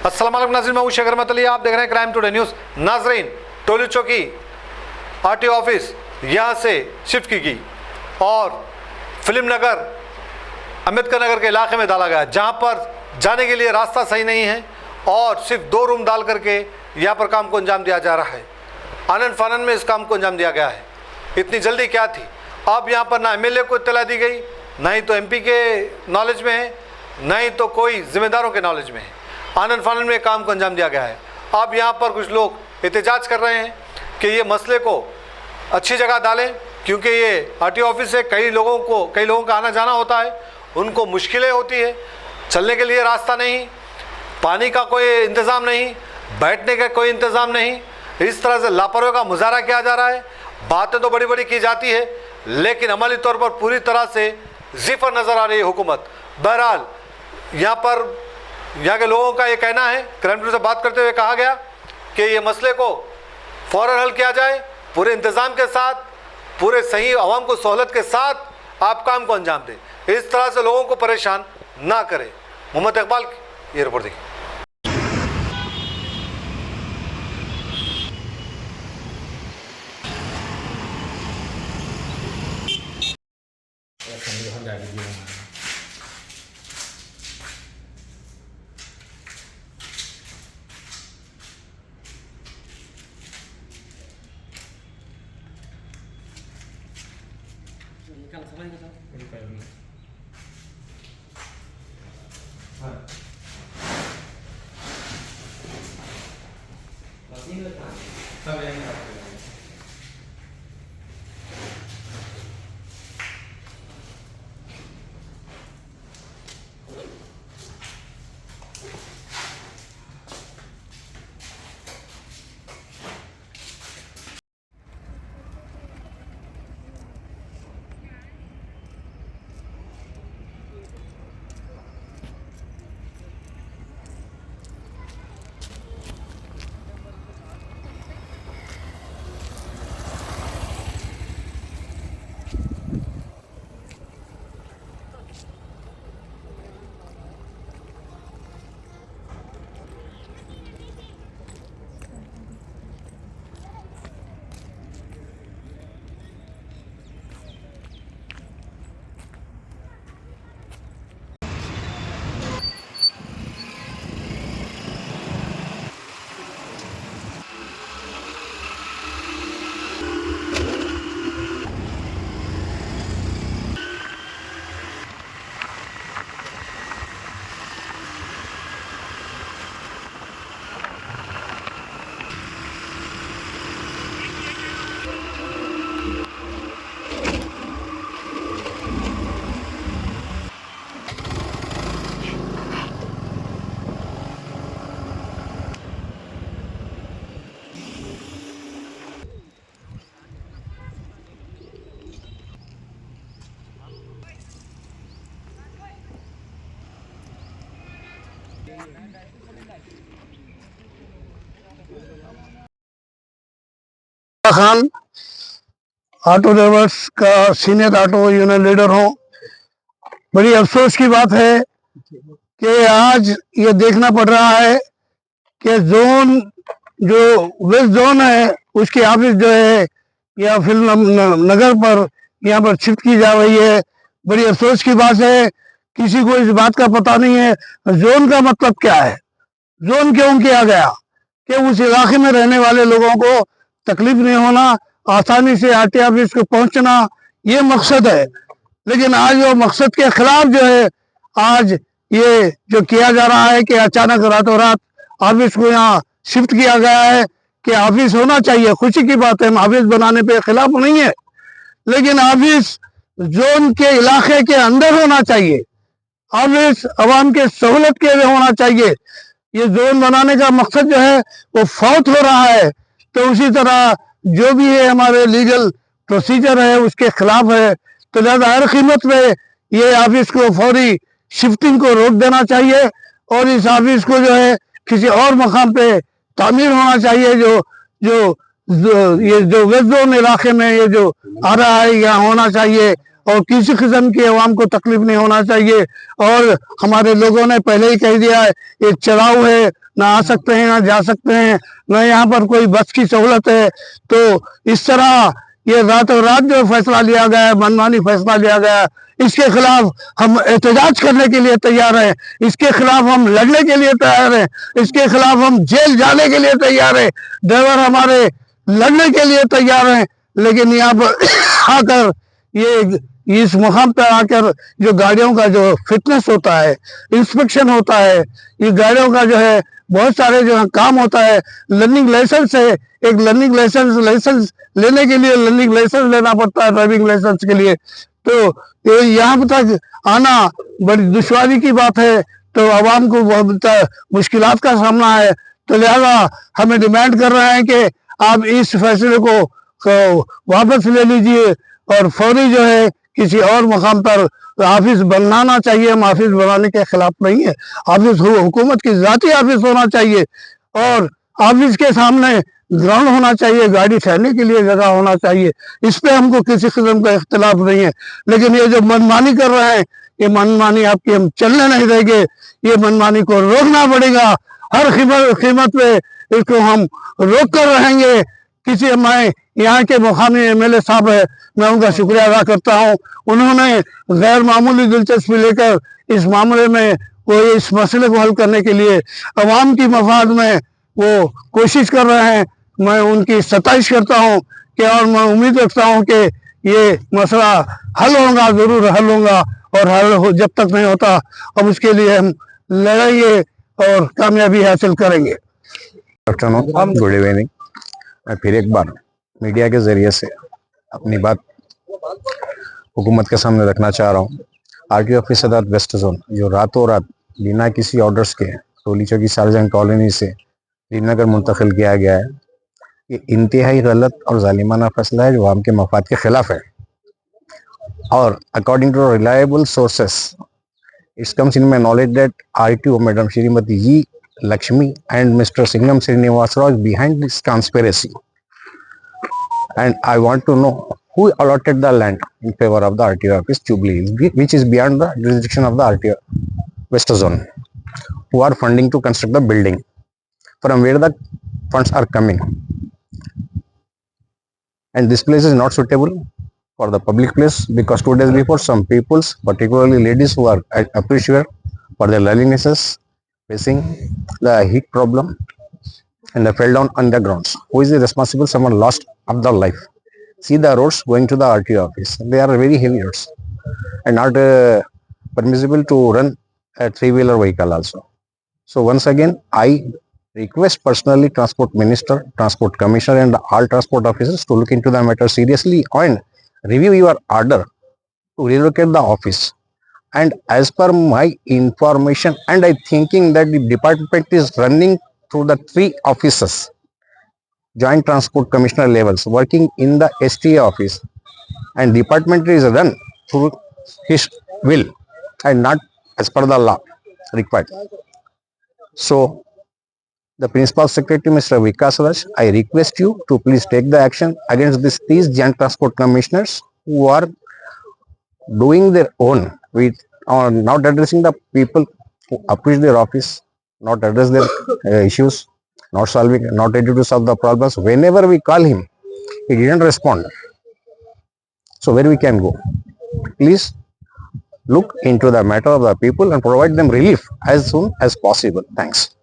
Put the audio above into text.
अस्सलाम वालेकुम नाज़रीन, मैं हूं शेख रहमत अली, आप देख रहे हैं क्राइम टुडे न्यूज़। नाज़रीन, टोली चौकी आरटीओ ऑफिस यहां से शिफ्ट की गई और फिल्म नगर अम्बेडकर नगर के इलाके में डाला गया, जहां पर जाने के लिए रास्ता सही नहीं है और सिर्फ 2 रूम डाल करके यहाँ पर काम को अंजाम दिया जा रहा है। आनन फानन में इस काम को अंजाम दिया गया है। इतनी जल्दी क्या थी? अब यहाँ पर ना एमएलए को इत्तला दी गई, ना ही तो एमपी के नॉलेज में है, ना ही तो कोई जिम्मेदारों के नॉलेज में है। आनन फानन में काम को अंजाम दिया गया है। अब यहाँ पर कुछ लोग एहतजाज कर रहे हैं कि ये मसले को अच्छी जगह डालें, क्योंकि ये आरटीओ ऑफिस से कई लोगों का आना जाना होता है, उनको मुश्किलें होती है, चलने के लिए रास्ता नहीं, पानी का कोई इंतज़ाम नहीं, बैठने का कोई इंतज़ाम नहीं। इस तरह से लापरवाही का मुजाहरा किया जा रहा है। बातें तो बड़ी बड़ी की जाती है, लेकिन अमली तौर पर पूरी तरह से ज़िफ़र नज़र आ रही है हुकूमत। बहरहाल यहाँ के लोगों का ये कहना है, क्राइम ब्यूरो से बात करते हुए कहा गया कि ये मसले को फ़ौरन हल किया जाए, पूरे इंतज़ाम के साथ, पूरे सही आवाम को सहूलत के साथ आप काम को अंजाम दें। इस तरह से लोगों को परेशान ना करें। मोहम्मद इकबाल की ये रिपोर्ट देखिए। खान ऑटो ड्राइवर्स का सीनियर ऑटो यूनियन लीडर हूँ। बड़ी अफसोस की बात है कि आज ये देखना पड़ रहा है कि जोन जो वेस्ट जोन है उसकी ऑफिस जो है या फिल्म नगर पर यहाँ पर शिफ्ट की जा रही है। बड़ी अफसोस की बात है, किसी को इस बात का पता नहीं है जोन का मतलब क्या है, जोन क्यों किया गया कि उस इलाके में रहने वाले लोगों को तकलीफ नहीं होना, आसानी से आरटीओ ऑफिस को पहुंचना, ये मकसद है। लेकिन आज वो मकसद के खिलाफ जो है आज ये जो किया जा रहा है कि अचानक रातों रात ऑफिस को यहाँ शिफ्ट किया गया है कि ऑफिस होना चाहिए। खुशी की बात है, हम ऑफिस बनाने पे खिलाफ नहीं है, लेकिन ऑफिस जोन के इलाके के अंदर होना चाहिए, ऑफिस अवाम के सहूलत के लिए होना चाहिए। ये जोन बनाने का मकसद जो है वो फौत हो रहा है, तो उसी तरह जो भी है हमारे लीगल प्रोसीजर है उसके खिलाफ है। तो लिहाजा हर कीमत में ये ऑफिस को फौरी शिफ्टिंग को रोक देना चाहिए और इस ऑफिस को जो है किसी और मकाम पे तामीर होना चाहिए। ये जो वेस्ट जोन इलाके में ये जो आ रहा है यहाँ होना चाहिए और किसी किस्म की आवाम को तकलीफ नहीं होना चाहिए। और हमारे लोगों ने पहले ही कह दिया है, ये चढ़ाव है, ना आ सकते हैं, ना जा सकते हैं, ना यहाँ पर कोई बस की सहूलत है। तो इस तरह ये रातों रात जो फैसला लिया गया है, मनमानी फैसला लिया गया है, इसके खिलाफ हम एहतजाज करने के लिए तैयार हैं, इसके खिलाफ हम लड़ने के लिए तैयार हैं, इसके खिलाफ हम जेल जाने के लिए तैयार हैं। ड्राइवर हमारे लड़ने के लिए तैयार हैं, लेकिन यहाँ पर आकर ये इस मुकाम पर आकर जो गाड़ियों का जो फिटनेस होता है, इंस्पेक्शन होता है, ये गाड़ियों का जो है बहुत सारे जो है काम होता है। लर्निंग लाइसेंस है, एक लर्निंग लाइसेंस लेने के लिए लर्निंग लाइसेंस लेना पड़ता है ड्राइविंग लाइसेंस के लिए। तो यहाँ तक आना बड़ी दुश्वारी की बात है। तो आवाम को बहुत मुश्किलात का सामना है। तो लिहाजा हमें डिमांड कर रहे हैं कि आप इस फैसले को वापस ले लीजिए और फौरी जो है किसी और मुकाम पर ऑफिस बनाना चाहिए। हम ऑफिस बनाने के खिलाफ नहीं है, ऑफिस हुकूमत की जाती ऑफिस होना चाहिए और ऑफिस के सामने ग्राउंड होना चाहिए, गाड़ी ठहरने के लिए जगह होना चाहिए। इस पे हमको किसी किस्म का इख्तिलाफ नहीं है, लेकिन ये जो मनमानी कर रहे हैं, ये मनमानी आपकी हम चलने नहीं देंगे। ये मनमानी को रोकना पड़ेगा, हर कीमत पे इसको हम रोक कर रहेंगे। किसी मैं यहाँ के मुकामी एमएलए साहब है, मैं उनका शुक्रिया अदा करता हूँ। उन्होंने गैर मामूली दिलचस्पी लेकर इस मामले में कोई इस मसले को हल करने के लिए अवाम की मफाद में वो कोशिश कर रहे हैं। मैं उनकी सताइश करता हूँ कि और मैं उम्मीद रखता हूँ कि ये मसला हल होगा, जरूर हल होगा। और हल जब तक नहीं होता अब उसके लिए हम लड़ेंगे और कामयाबी हासिल करेंगे। Afternoon, good evening. मैं फिर एक बार मीडिया के जरिए से अपनी बात हुकूमत के सामने रखना चाह रहा हूँ। आरटीओ ऑफिस सदारत वेस्ट जोन जो रातों रात बिना किसी ऑर्डर्स के टोली चौकी सार्वजनिक कॉलोनी से श्रीनगर मुंतकिल किया गया है, ये इंतहाई गलत और जालिमाना फैसला है जो आवाम के मफाद के खिलाफ है। और according to reliable sources it's comes in my knowledge that RTO madam Shrimati ji Lakshmi and Mr. Singham Srinivas Rao is behind this conspiracy, and I want to know who allotted the land in favor of the RTO office Jubilee Hills, which is beyond the jurisdiction of the RTO West Zone, who are funding to construct the building, from where the funds are coming, and this place is not suitable for the public place because 2 days before some peoples, particularly ladies who are appreciated for their liveliness, facing the heat problem and they fell down on the grounds. Who is the responsible? Someone lost of their life. See the roads going to the RTO office. They are very heavy roads and not permissible to run a 3-wheeler vehicle also. So once again, I request personally Transport Minister, Transport Commissioner and all transport officers to look into the matter seriously and review your order to relocate the office. And as per my information, and I thinking that the department is running through the 3 offices, Joint Transport Commissioner levels, working in the STA office, and department is run through his will and not as per the law required. So, the Principal Secretary, Mr. Vikas Raj, I request you to please take the action against these Joint Transport Commissioners who are doing their own with not addressing the people who approach their office, not address their issues, not ready to solve the problems. Whenever we call him, he didn't respond. So where we can go? Please look into the matter of the people and provide them relief as soon as possible. Thanks.